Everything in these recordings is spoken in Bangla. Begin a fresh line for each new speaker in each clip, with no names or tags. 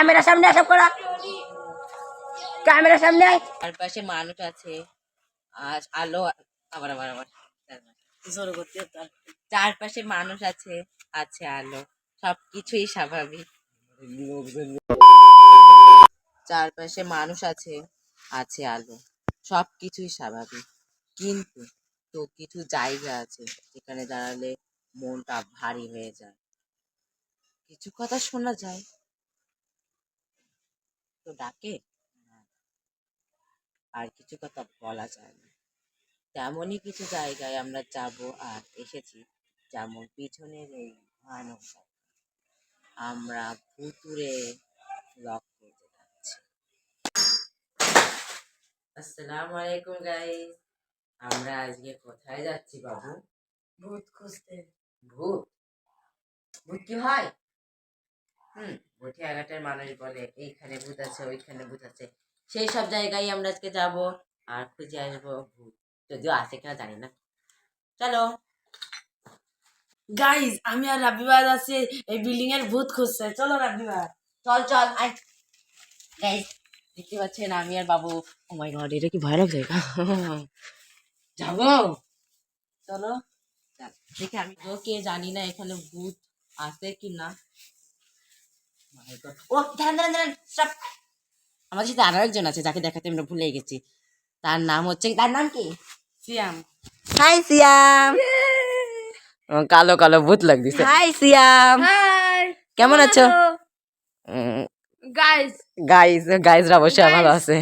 ক্যামেরার সামনে এসব করা, ক্যামেরার সামনে।
চারপাশে মানুষ আছে, আর আলো, আবার আবার আবার চারপাশে মানুষ আছে, আছে আলো, সবকিছুই স্বাভাবিক। চারপাশে মানুষ আছে, আছে আলো, সবকিছুই স্বাভাবিক। কিন্তু তো কিছু জায়গা আছে যেখানে দাঁড়ালে মনটা ভারী হয়ে যায়। কিছু কথা শোনা যায়, তো ডাকে, আর কিছু কথা বলা যায় না। তেমনই কিছু জায়গায় আমরা যাব আর এসেছি, যেমন পিছনের এই ভয়ানক জায়গা। আমরা ভুতুরে ব্লগ করতে যাচ্ছি। আসসালামু আলাইকুম গাইস, আমরা আজকে কোথায় যাচ্ছি বাবু?
ভূত খুঁজতে।
ভূত? ভূত কি হয়? ভুটিয়া ঘাটের মানুষ বলে এইখানে ভূত আছে, ওইখানে ভূত আছে। সেই সব জায়গায় আমরা আজকে যাব আর খুঁজে আসবো ভূত, যদিও আছে কিনা জানি না। চলো
গাইস, আমি আর রাবিবার আছে এই বিল্ডিং এর ভূত খুঁজছে। চলো রাবিবার,
চল চল আয়। গাইস দেখতে পাচ্ছেন আমি আর বাবু। ও মাই গড, এটা কি ভয়ানক জায়গা। যাবো, চলো। দেখে আমি তো কে জানি না এখানে ভূত আছে কি না। ও ধ্যান ধ্যান ধ্যান, স্টপ। আমাদের সাথে আরো একজন আছে যাকে দেখাতে আমরা ভুলে গেছি। তার নাম হচ্ছে, তার নাম কি?
সিয়াম।
হাই সিয়াম। কালো কালো ভূত লাগতেছে। হাই সিয়াম,
হাই,
কেমন আছো?
গাইস?
গাইজরা অবশ্যই ভালো আছে।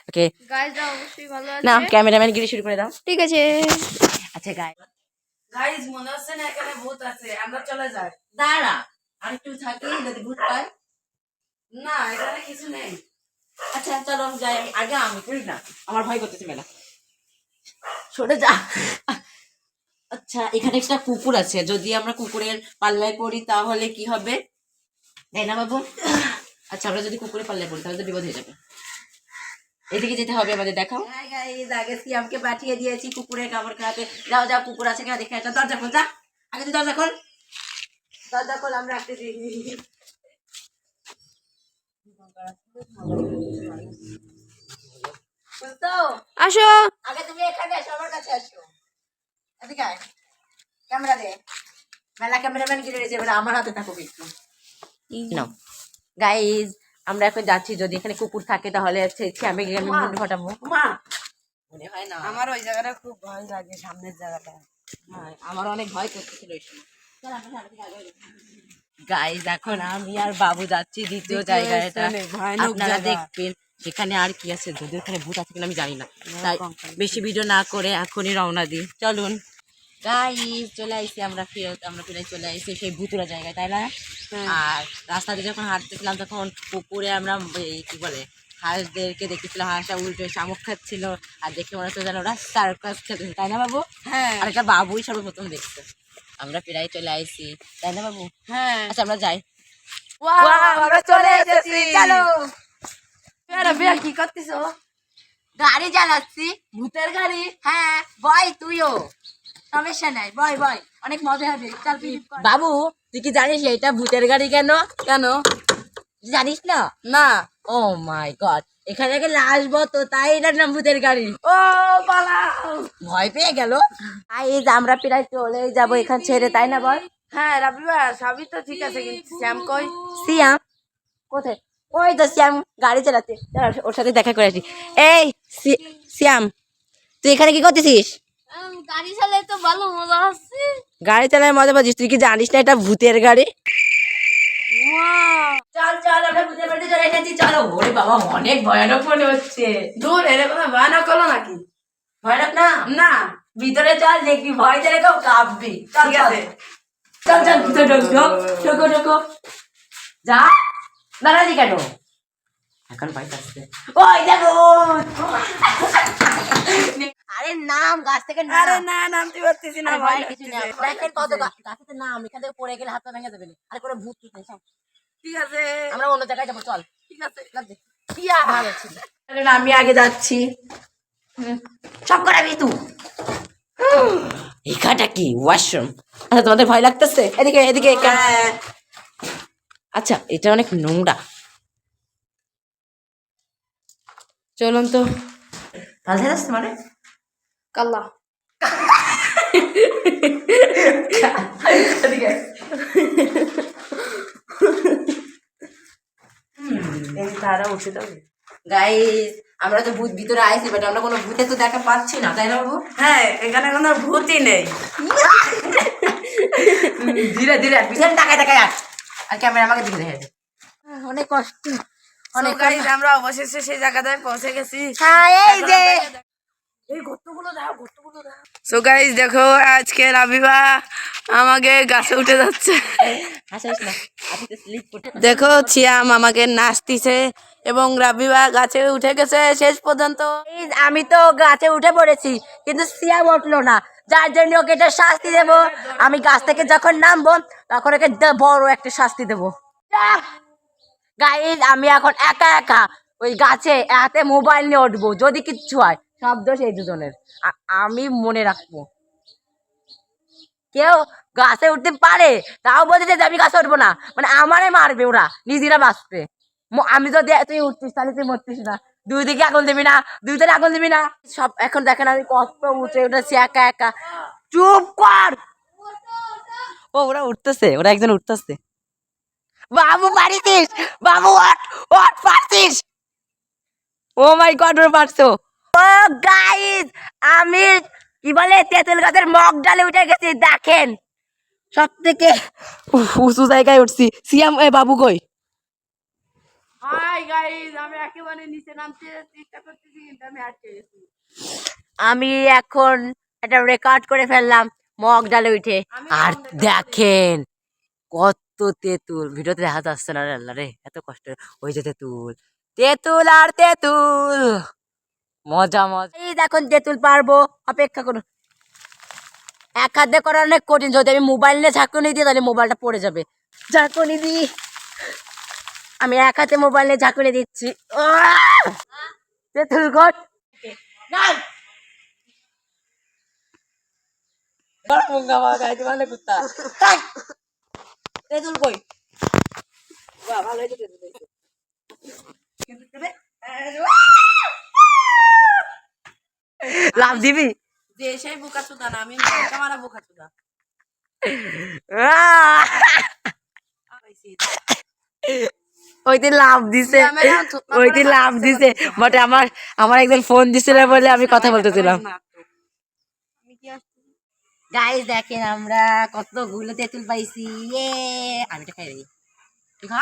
ওকে,
গাইসরা অবশ্যই ভালো আছে।
না ক্যামেরাম্যান গিরি শুরু করে দাও।
ঠিক আছে।
আচ্ছা
গাইস, মনে হচ্ছে না এখানে ভূত আছে, আমরা চলে যাই।
দাঁড়া, আর একটু থাকি যদি ভূত পাই।
না, এখানে কিছু নেই।
আচ্ছা চলো যাই, আগে আমি করি না, আমার ভয় করতেছে মেলা। সরে যা। আচ্ছা এখানে একটা কুকুর আছে, যদি আমরা কুকুরের পাল্লায় পড়ি তাহলে কি হবে, তাই না বাবু? আচ্ছা আমরা যদি কুকুরের পাল্লায় পড়ি তাহলে তো বিপদ হয়ে যাবে। এদিকে যেতে হবে আমাদের, দেখাও। আগে সিয়ামকে পাঠিয়ে দিয়েছি কুকুরের কামড় খাওয়াতে। যাও যাও, কুকুর আছে কিনা দেখে আসো। দরজা খোল, যা আগে তুই দরজা খোল, দরজা খোল, আমরা আসতেছি। বুঝতো?
আসো।
আগে তুমি এখানে আসো, আমার কাছে আসো। এদিকে আয়, ক্যামেরা দে। মেলা ক্যামেরাম্যান গিরে রয়েছে, এবার আমার হাতে থাকুক একটু। নাও গাইজ, আমরা এখন যাচ্ছি। যদি এখানে কুকুর থাকে তাহলে আমি মুন্ডু ফাটাবো। মা মনে হয় না,
আমার ওই জায়গাটা খুব ভয় লাগে, সামনের জায়গাটা।
আমার অনেক ভয় করতেছিল ওই সময়। গাইজ এখন আমি আর বাবু যাচ্ছি দ্বিতীয় জায়গায়, এটা আপনারা দেখবেন। সেখানে আর কি আছে, যদি ওখানে ভূত আছে কিনা আমি জানি না, তাই বেশি ভিডিও না করে এখনই রওনা দিই। চলুন গাইজ, চলে আইসি আমরা, আমরা ফিরে চলে আইসি সেই ভুতুরা জায়গায়, তাই না? আর রাস্তা দিয়ে যখন হাঁটতেছিলাম তখন পুকুরে আমরা এই কি বলে হাঁসদেরকে দেখতেছিলাম, হাঁসটা উল্টে শামুক খাচ্ছিল। আর দেখে মনে হচ্ছে যেন ওরা সার্কাস খেতেছে, তাই না বাবু?
হ্যাঁ,
আর একটা বাবুই সর্বপ্রথম দেখছে। আমরা প্রায় চলে আইসি, তাই না বাবু?
হ্যাঁ।
আচ্ছা আমরা যাই।
আমরা চলে এসেছি, চলো। রাবিয়া কি করতেছো?
গাড়ি চালাচ্ছি,
ভূতের গাড়ি?
হ্যাঁ বয়, তুইও সমস্যা নাই, বয় বয়, অনেক মজা হবে। চল বাবু, তুই কি জানিস এটা ভূতের গাড়ি কেন?
কেন?
জানিস না?
না।
ও মাই গড, এখানে গেলে আসবো তো, তাই এটার নাম ভূতের গাড়ি।
ও পালাও।
ভয় পেয়ে গেল। আমরা প্রায় চলে যাবো এখান ছেড়ে, তাই না বল?
হ্যাঁ রাবিবা, সবই তো ঠিক আছে, কিন্তু শ্যাম কই?
সিয়াম কোথায়? ওই তো শ্যাম গাড়ি চালাচ্ছে, ওর সাথে দেখা করে আসি। এই শ্যাম, তুই এখানে কি করতেছিস?
গাড়ি চালায় তো ভালো মজা হচ্ছে।
গাড়ি চালায় মজা পাচ্ছিস? তুই কি জানিস না এটা ভূতের গাড়ি? চল চল, আমরা ভূতের বাড়িতে চলে এসেছি, চলো। ওরে বাবা, অনেক ভয়ানক মনে হচ্ছে।
দূর, এরকম ভয়ানক হলো নাকি?
ভয়ানক না?
না।
ভিতরে চল, দেখবি ভয় চলে কেউ কাঁপবি। চল
ঠিক আছে।
চল চল, ভিতরে ঢোকো ঢোকো। যা, দাঁড়ালি কেন? এখন ভয় পাচ্ছে। ওই দেখো। আরে নাম, গাছ থেকে নাম।
আরে না, নামতে পারতেছি না, ভয়
কিছু
লাগতেছে।
নেই, দেখেন কত গাছেতে নাম, এখান থেকে পড়ে গেলে হাত পা ভেঙে যাবে। আরে করে ভূত ঠিক নেই,
ঠিক আছে,
আমরা অন্য জায়গায় যাবো, চল।
ঠিক আছে।
ভালো ছিল। আমি আগে যাচ্ছি, সব করাবি তুই। এখানটা কি ওয়াশরুম? আচ্ছা তোমাদের ভয় লাগতেছে? এদিকে এদিকে। আচ্ছা এটা অনেক নোংরা,
চলুন তো।
কাল আসছে মানে
কাল্লা তারা উঠে যাবে।
গাইস আমরা তো ভূত ভিতরে আইছি, বাট আমরা কোনো ভূতে তো দেখা পাচ্ছি না, তাই না বাবু?
হ্যাঁ, এখানে কোনো ভূতই নেই।
ধীরে ধীরে পিছনে তাকায় তাকায় আর ক্যামেরা আমাকে দিকে দেখে অনেক কষ্ট।
অনেক গাইস আমরা অবশেষে সেই জায়গাটায় পৌঁছে গেছি।
হ্যাঁ এই যে
সো গাইস দেখো আজকে রাবিবা আমাকে গাছে উঠে যাচ্ছে। দেখো ছিয়াম আমাকে নাচতিছে এবং রাবিবা গাছে উঠে গেছে শেষ পর্যন্ত।
আমি তো গাছে উঠে পড়েছি, কিন্তু সিয়াম উঠলো না, যার জন্য ওকে এটা শাস্তি দেবো। আমি গাছ থেকে যখন নামবো তখন ওকে বড় একটা শাস্তি দেবো। গাইজ আমি এখন একা একা ওই গাছে হাতে মোবাইল নিয়ে উঠবো, যদি কিচ্ছু হয় সব দোষ এই দুজনের। আমি মনে রাখবো, কেউ গাছে উঠতে পারে তাও বলছে যে আমি গাছে উঠবো না, মানে আমারে মারবে, ওরা নিজেরা বাঁচবে। আমি তো তুই উঠছিস তাহলে তুই মরতিস না, দুই দিকে আগুন দিবি না, দুই দিকে আগুন দিবি না সব। এখন দেখেন আমি কত উঠে উঠেছি একা একা। চুপ কর। ও ওরা উঠতেছে, ওরা একজন উঠতেছে। বাবু পারিস, বাবু ওঠ ওঠ, পারছিস। ও মাই গড ওরা পারছো। ও গাইস আমি কি বলে তেঁতুল গাছের মগ ডালে উঠে গেছি, দেখেন সব থেকে উঁচু জায়গায় উঠছি। সিয়াম এ বাবু কই?
হাই গাইস আমি একেবারে নিচে নামতে চেষ্টা করতেছি কিন্তু আমি আটকে গেছি।
আমি এখন একটা রেকর্ড করে ফেললাম মগ ডালে উঠে। আর দেখেন কত তেঁতুল, ভিডিওতে দেখা যাচ্ছে না রে, আল্লাহ রে এত কষ্ট। ওই যে তেঁতুল, তেঁতুল আর তেঁতুল, মজা মজা। এই দেখুন তেঁতুল পারবো, অপেক্ষা করুন। এক হাতে করা অনেক কঠিন, যদি আমি মোবাইল নিয়ে ঝাঁকুনি দিই তাহলে মোবাইলটা পড়ে যাবে। ঝাঁকুনি দিই, আমি এক হাতে মোবাইল নিয়ে ঝাঁকুনি দিচ্ছি। তেঁতুল ঘট তেঁতুল কই? লাভ দিবি?
যে সেই বোকা চোদা না, আমি মারা বোকা চোদা।
ওইদিন লাভ দিছে, ওইদিন লাভ দিছে, বাট আমার আমার একজন ফোন দিছিল বলে আমি কথা বলতেছিলাম। গাইস দেখেন আমরা কতগুলো তেঁতুল পাইছি। আমি এটা খাই দিই, তুই খা।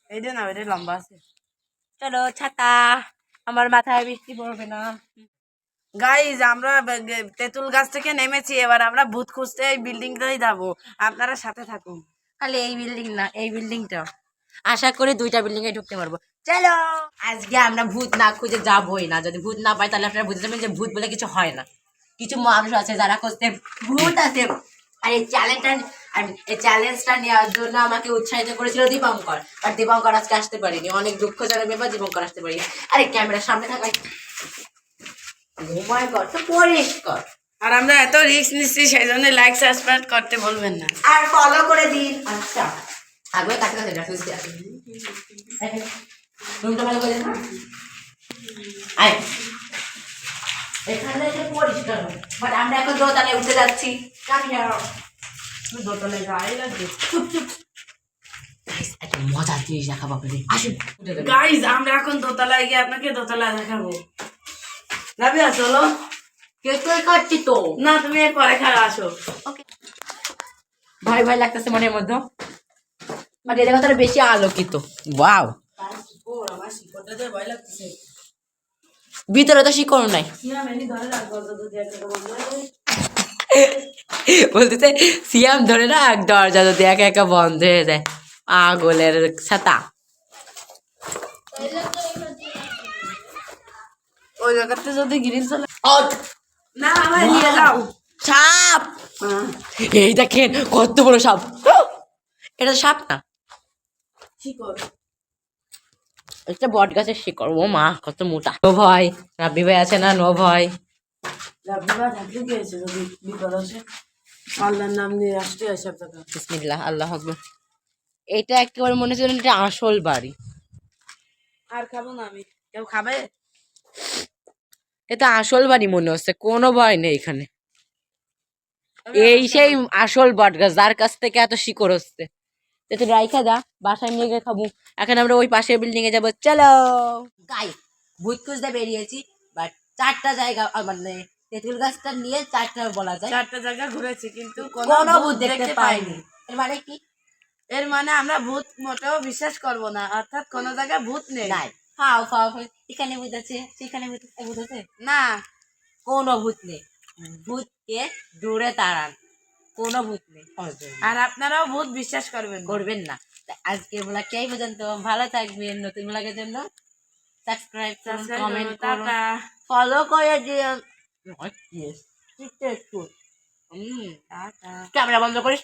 এইটা না, এটা লম্বা আছে।
চলো ছাতা, আমার মাথায় বৃষ্টি পড়বে না।
গাইজ আমরা তেঁতুল গাছ থেকে নেমেছি, এবার আমরা ভূত খুঁজতে এই বিল্ডিংটাই যাবো, আপনারা সাথে থাকুন।
খালি এই বিল্ডিং না, এই বিল্ডিংটা আশা করি দুইটা বিল্ডিং এ ঢুকতে পারবো। চলো আজকে আমরা ভূত না খুঁজে যাবোই না, যদি ভূত না পাই তাহলে আপনারা বুঝতে যাবেন যে ভূত বলে কিছু হয় না। কিছু মানুষ আছে যারা খুঁজতে ভূত আছে। আর এই চ্যালেঞ্জটা নেওয়ার জন্য আমাকে উৎসাহিত করেছিল দীপঙ্কর, আর দীপঙ্কর আজকে আসতে পারিনি, অনেক দুঃখজনক ব্যাপার, দীপঙ্কর আসতে পারিনি। আরে ক্যামেরার সামনে থাকাই ঘুমায় কর তো পরিষ্কার।
আর আমরা এত রিস্ক নিচ্ছি সেই জন্য লাইক সাবস্ক্রাইব করতে বলবেন না,
আর ফলো করে দিন। আচ্ছা আগে কাছে কাছে রাখুন, রুমটা ভালো করে না। আয় এখানে যে পরিষ্কার, বাট আমরা এখন দোতলায় উঠে যাচ্ছি।
দোতলে যাই লাগবে।
একটা মজার জিনিস দেখাবো আপনাদের, আসুন।
গাইজ আমরা এখন দোতলায় গিয়ে আপনাকে দোতলা দেখাবো। রাবিয়া চলো।
কেক কাটছি তো
না, তুমি পরে খাওয়া আসো।
ভয় ভয় লাগতেছে মনের মধ্যে, বাট এটা কথা বেশি আলোকিত। ওয়াও,
আমার শিকড়টা যে ভয় লাগতেছে।
ভিতরে তো শিকড় নাই। বলতেছে সিয়াম ধরে রাখ, দরজা যদি একা একা বন্ধ হয়ে যায়। আগলের ছাতা।
ওই জায়গাতে যদি গ্রিল চলে
না
আমার নিয়ে যাও।
সাপ, এই দেখেন কত বড় সাপ। এটা সাপ না,
শিকড়।
এটা বট গাছের শিকড়। ও মা কত মোটা। নো ভয়, রাব্বি ভাই আছে না, নো ভয়।
রাবিবা থাকলে কি হয়েছে যদি বিপদ আসে? আল্লাহর নাম নিয়ে আসতে হয় সব জায়গা।
বিসমিল্লাহ, আল্লাহ আকবার। এটা একেবারে মনে হচ্ছে এটা আসল বাড়ি।
আর খাবো না আমি। কেউ খাবে?
এটা আসল বাড়ি মনে হচ্ছে, কোনো ভয় নেই এখানে। এই সেই আসল বট গাছ যার কাছ থেকে এত শিকড় হচ্ছে। তুই রাইখা দা, বাসায় নিয়ে গিয়ে খাবো। এখন আমরা ওই পাশের বিল্ডিং এ যাবো, চলো। গাই ভূত খুঁজতে বেরিয়েছি, বাট 4টা জায়গা মানে তেঁতুল গাছটা নিয়ে 4টা বলা যায়।
4টা জায়গা ঘুরেছি কিন্তু
কোনো ভূত দেখতে পাইনি। এর মানে কি?
এর মানে আমরা ভূত মোটেও বিশ্বাস করব না, অর্থাৎ কোনো জায়গায় ভূত নেই।
নাই। ফাও ফাও ফাও, এখানে ভূত আছে, সেখানে ভূত আছে।
না,
কোনো ভূত নেই। ভূতকে দূরে তাড়ান, কোনো ভূত নেই।
আর আপনারাও ভূত বিশ্বাস করবেন না।
করবেন না। আজকে ব্লগটা এই পর্যন্ত। ভালো থাকবেন। নতুন ব্লগের জন্য সাবস্ক্রাইব করুন, কমেন্ট করুন,
টাটা।
ফলো করে দিন। একটু
টাটা।
ক্যামেরা বন্ধ করিস।